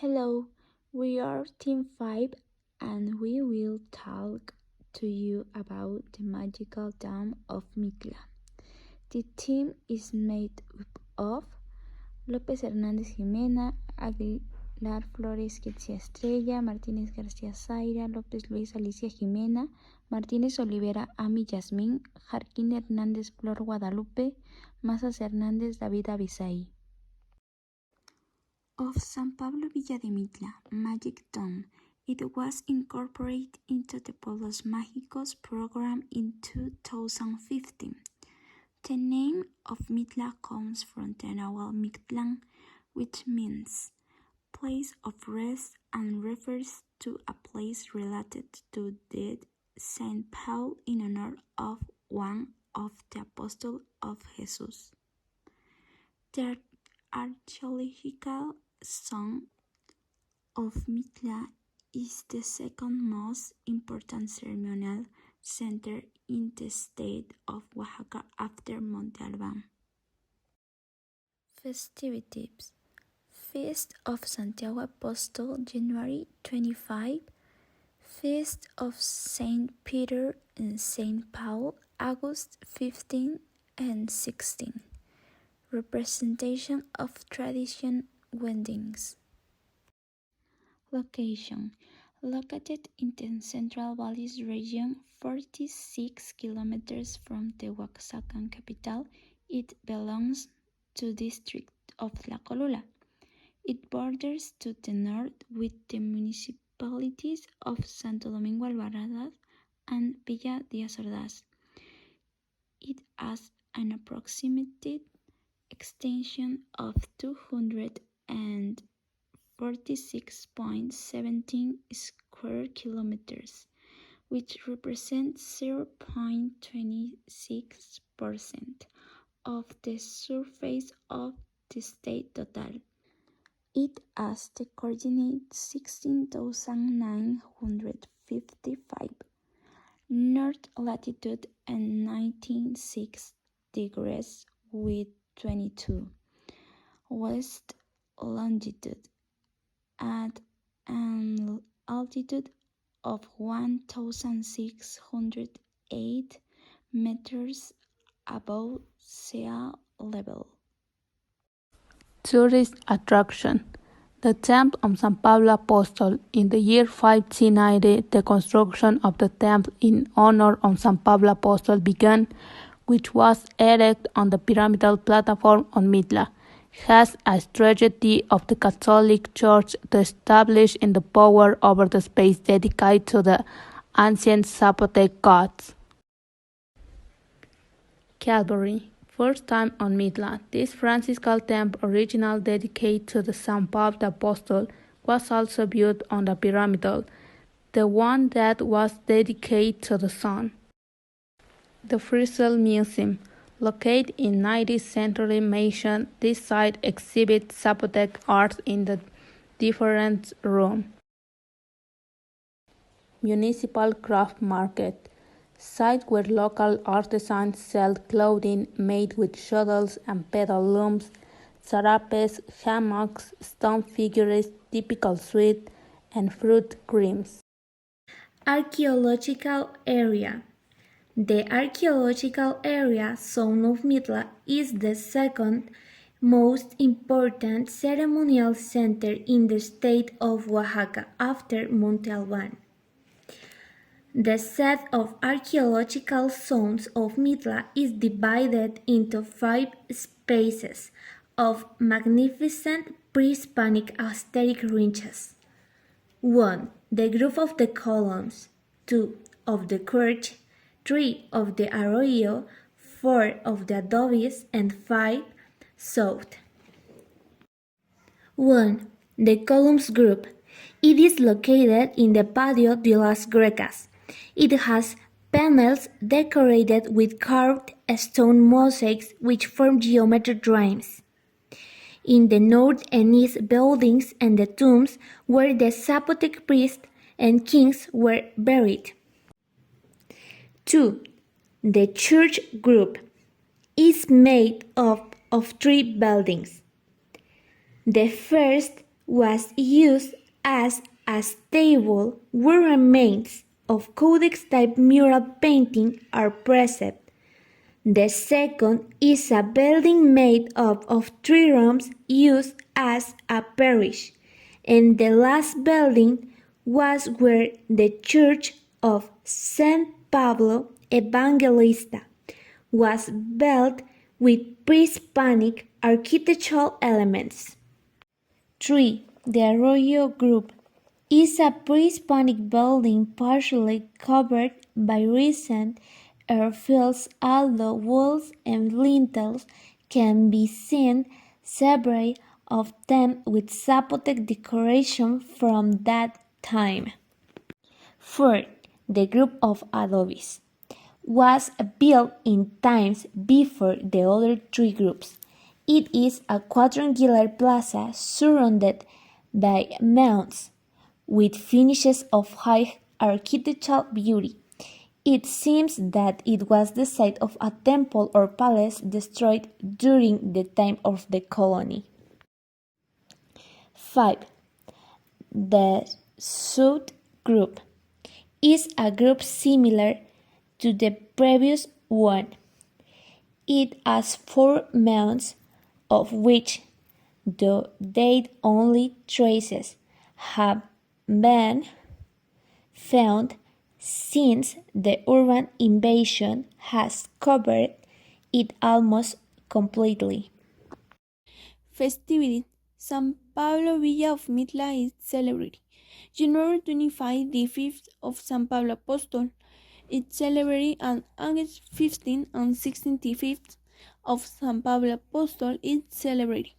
Hello, we are Team 5 and we will talk to you about the magical dam of Mitla. The team is made up of López Hernández Jimena, Aguilar Flores García Estrella, Martínez García Zaira, López Luis Alicia Jimena, Martínez Olivera Ami Yasmín, Jarquín Hernández Flor Guadalupe, Mazas Hernández David Abisaí. Of San Pablo Villa de Mitla, Magic Dome. It was incorporated into the Pueblos Mágicos program in 2015. The name of Mitla comes from the Nahuatl Mictlán, which means place of rest and refers to a place related to dead Saint Paul in honor of one of the apostles of Jesus. The archaeological zone of Mitla is the second most important ceremonial center in the state of Oaxaca after Monte Albán. Festivities: Feast of Santiago Apostle, January 25. Feast of Saint Peter and Saint Paul, August 15 and 16. Representation of tradition weddings. Location: located in the Central Valles region, 46 kilometers from the Oaxacan capital, it belongs to district of Tlacolula. It borders to the north with the municipalities of Santo Domingo Alvarado and Villa Díaz Ordaz. It has an approximate extension of 246.17 square kilometers, which represents 0.26% of the surface of the state total. It has the coordinate 16,955 north latitude and 96 degrees with 22 west longitude at an altitude of 1,608 meters above sea level. Tourist attraction: the Temple of San Pablo Apostol. In the year 1590, the construction of the temple in honor of San Pablo Apostol began, which was erected on the pyramidal platform on Mitla. Has a strategy of the Catholic Church to establish in the power over the space dedicated to the ancient Zapotec gods. Calvary. First time on Mitla. This Franciscan temple, originally dedicated to the San Pablo the Apostle, was also built on the pyramidal, the one that was dedicated to the sun. The Friesel Museum. Located in 19th century mansion, this site exhibits Zapotec art in the different rooms. Municipal Craft Market. Site where local artisans sell clothing made with shuttles and pedal looms, sarapes, hammocks, stone figures, typical sweet, and fruit creams. Archaeological area. The archaeological area zone of Mitla is the second most important ceremonial center in the state of Oaxaca after Monte Albán. The set of archaeological zones of Mitla is divided into 5 spaces of magnificent pre-Hispanic aesthetic ranges. 1. The group of the columns, 2. of the church, 3. of the arroyo, 4. of the adobes, and 5. south. 1. The columns group. It is located in the Patio de las Grecas. It has panels decorated with carved stone mosaics which form geometric rhymes. In the north and east buildings and the tombs where the Zapotec priests and kings were buried. 2. The church group is made up of 3 buildings. The first was used as a stable where remains of codex-type mural painting are preserved. The second is a building made up of 3 rooms used as a parish, and the last building was where the Church of San Pablo Evangelista was built with pre-Hispanic architectural elements. 3. The Arroyo Group is a pre-Hispanic building partially covered by recent airfields, although walls and lintels can be seen several of them with Zapotec decoration from that time. 4. The group of adobes was built in times before the other 3 groups. It is a quadrangular plaza surrounded by mounds, with finishes of high architectural beauty. It seems that it was the site of a temple or palace destroyed during the time of the colony. 5. The South Group is a group similar to the previous one. It has 4 mounds, of which the date only traces have been found since the urban invasion has covered it almost completely. Festivities. San Pablo Villa of Mitla is celebrated. January 25, the 5th of San Pablo Apostol. It's celebrated on August 15 and 16, the 5th of San Pablo Apostol is celebrated.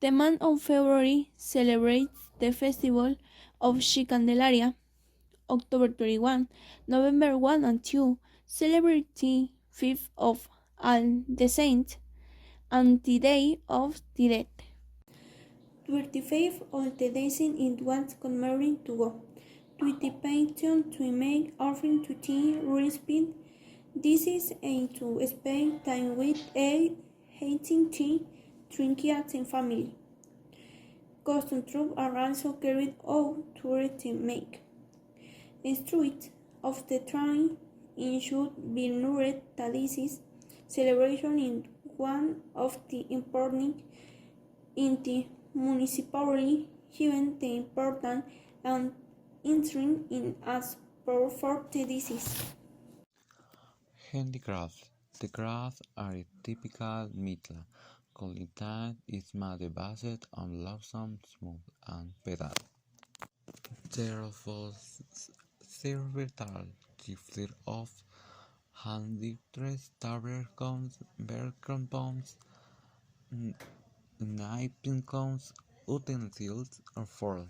The month of February celebrates the festival of Candelaria. October 21, November 1 and 2 celebrate the 5th of All the Saints and the Day of the Dead. 25 of the dancing in one's commemorating to go to the pantheon to make offering to the recipient. This is aimed to spend time with hating tea, trinkets and family. Costume troops are also carried out to make. Instruct of the train in should be noted that this is celebration in one of the important in the municipality, given the important and entering in as per for the disease. Handicrafts. The crafts are a typical Mitla. Quality is made based on lonesome, smooth, and pedal. Therefore, versatile, gifted of handicrafts, tabercons, bercrompounds, knifecones, utensils, or for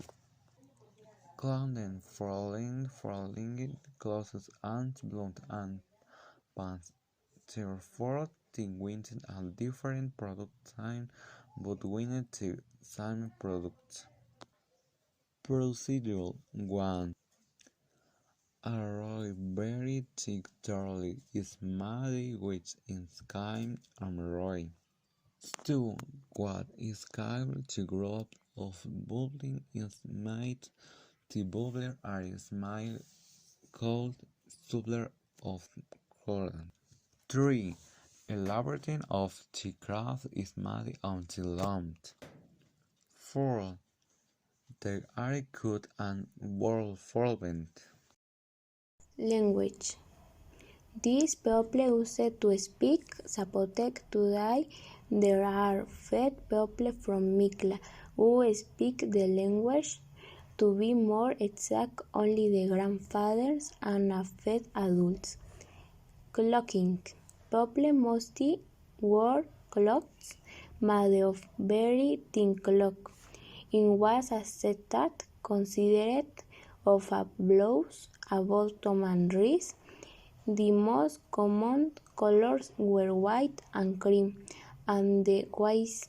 clothing, foiling, clothes, and blunt and pants. Therefore, the winning a different product time, but winning the same product. Procedure 1. A very thick thoroughly is made with skim and rye. 2. What is called the group of bubbling is made. The bubbler are small called subler of color. 3. Elaborating of the craft is made until lumped. 4. They are cut and wall solvent. Language. These people used to speak Zapotec today. There are fed people from Mitla who speak the language. To be more exact, only the grandfathers and a fed adults. Cloaking. People mostly wore clothes made of very thin cloth. It was accepted, considered of a blouse, a bottom and wrist. The most common colors were white and cream, and the whites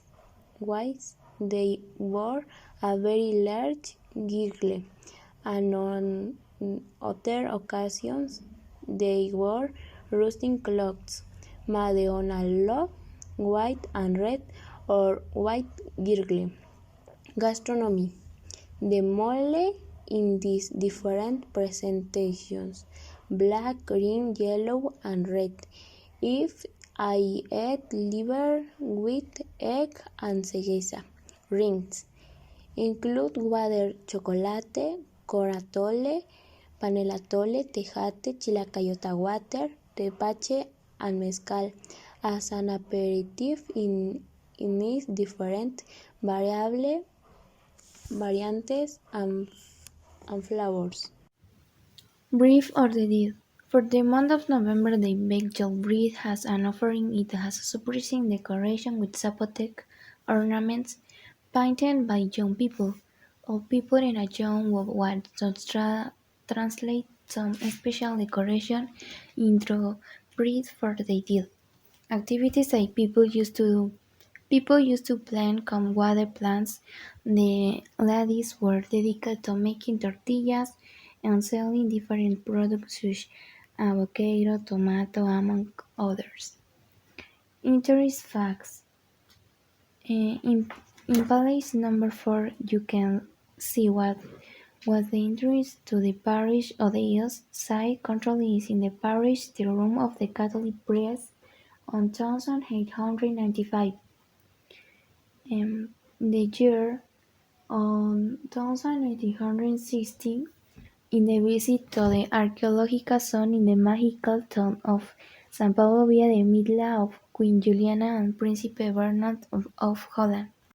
they wore a very large girdle, and on other occasions they wore rustic clothes made on a long white and red or white girdle. Gastronomy. The mole in these different presentations: black, green, yellow, and red. If I eat liver with egg and ceguesa. Rings. Include water, chocolate, coratole, panellatole, tejate, chilacayota water, tepache, and mezcal as an aperitif in its different variantes and flavors. Brief or the deed. For the month of November, the Bechtel breed has an offering. It has a surprising decoration with Zapotec ornaments painted by young people, or people in a young worldwide to translate some special decoration into breed for the deal. Activities like people used to plant come water plants. The ladies were dedicated to making tortillas and selling different products such as avocado, tomato, among others. Interest facts. In palace number 4 you can see what was the entrance to the parish on the east side. Currently is in the parish the room of the Catholic priest on 1895. The year on 1860, in the visit to the archaeological zone in the magical town of San Pablo via the Mitla of Queen Juliana and Príncipe Bernard of Holland.